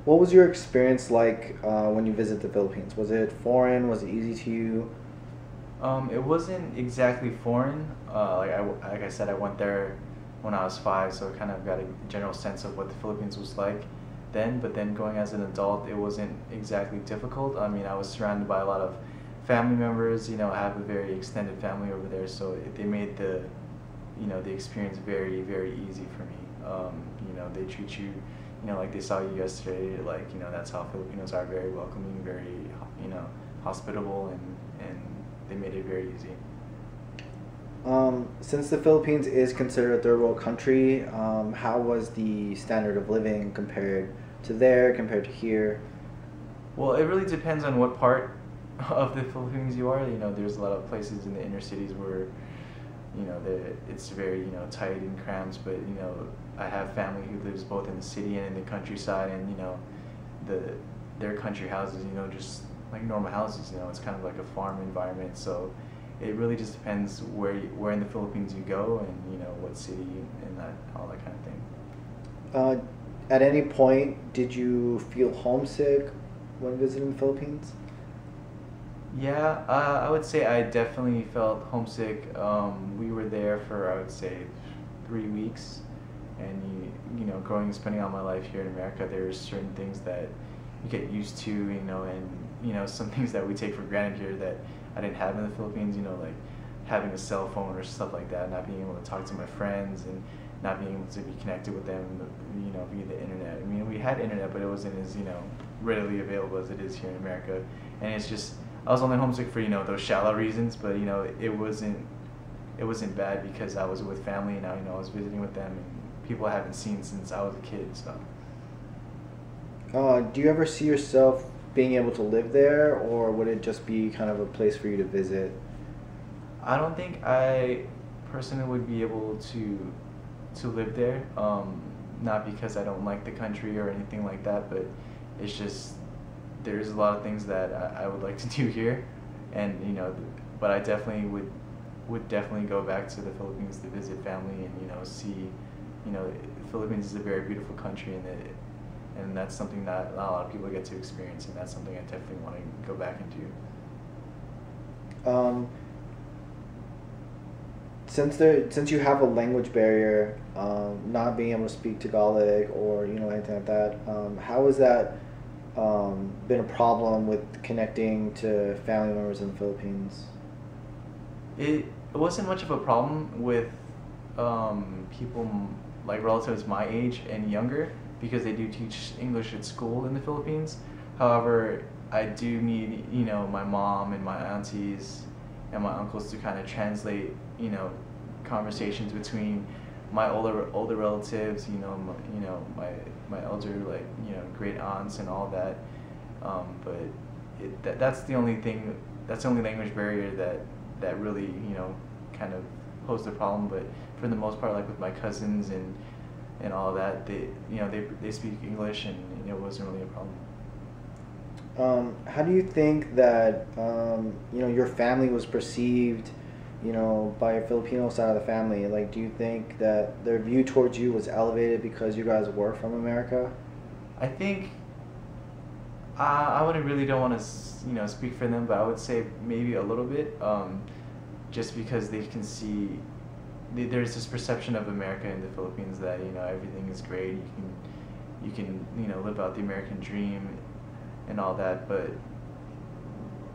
What was your experience like when you visited the Philippines? Was it foreign? Was it easy to you? It wasn't exactly foreign. Like I said, I went there when I was 5, so I kind of got a general sense of what the Philippines was like then. But then going as an adult, it wasn't exactly difficult. I mean, I was surrounded by a lot of family members. I have a very extended family over there, so they made the experience very, very easy for me. They treat you, like they saw you yesterday. Like, that's how Filipinos are, very welcoming, very, hospitable, and they made it very easy. Since the Philippines is considered a third world country, how was the standard of living compared to there, compared to here? Well, it really depends on what part of the Philippines you are. There's a lot of places in the inner cities where, it's very, tight and cramped. But, I have family who lives both in the city and in the countryside, and, the their country houses, just like normal houses. It's kind of like a farm environment. So it really just depends where in the Philippines you go, and, what city and that all that kind of thing. Uh, at any point, did you feel homesick when visiting the Philippines? Yeah, I would say I definitely felt homesick. We were there for, I would say, 3 weeks, and growing spending all my life here in America, there's certain things that you get used to, and some things that we take for granted here that I didn't have in the Philippines. Like having a cell phone or stuff like that, not being able to talk to my friends, and not being able to be connected with them, via the internet. I mean, we had internet, but it wasn't as readily available as it is here in America, and it's just I was only homesick for those shallow reasons, but it wasn't bad because I was with family, and now I was visiting with them and people I haven't seen since I was a kid. So Do you ever see yourself being able to live there, or would it just be kind of a place for you to visit? I don't think I personally would be able to live there. Not because I don't like the country or anything like that, but it's just there's a lot of things that I would like to do here, and but I definitely would definitely go back to the Philippines to visit family, and see, the Philippines is a very beautiful country, and that's something that not a lot of people get to experience, and that's something I definitely want to go back and do. Um, since you have a language barrier, not being able to speak Tagalog or anything like that, how has that been a problem with connecting to family members in the Philippines? It wasn't much of a problem with people like relatives my age and younger, because they do teach English at school in the Philippines. However, I do need my mom and my aunties and my uncles to kind of translate conversations between my older relatives, my elder, like great aunts and all that. But that's the only thing. That's the only language barrier that really kind of posed a problem. But for the most part, like with my cousins and all of that, they speak English, and it wasn't really a problem. How do you think that your family was perceived, by a Filipino side of the family? Like, do you think that their view towards you was elevated because you guys were from America? I think I wouldn't really don't want to speak for them, but I would say maybe a little bit, just because they can see there's this perception of America in the Philippines that everything is great. You can live out the American dream and all that, but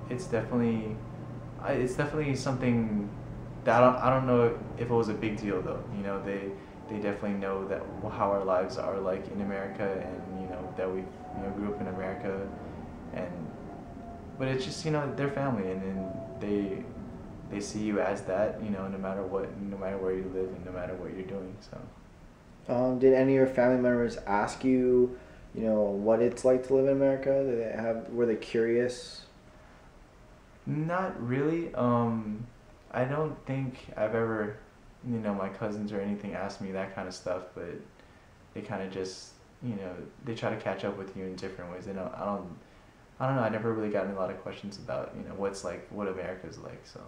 it's definitely it's definitely something that I don't know if it was a big deal though. They definitely know that how our lives are like in America, and that we grew up in America, and but it's just their family, and then they see you as that, no matter what, no matter where you live, and no matter what you're doing. So Did any of your family members ask you, what it's like to live in America? Were they curious? not really. I don't think I've ever, my cousins or anything asked me that kind of stuff, but they kind of just, they try to catch up with you in different ways. I don't know. I never really gotten a lot of questions about, what America's like. So.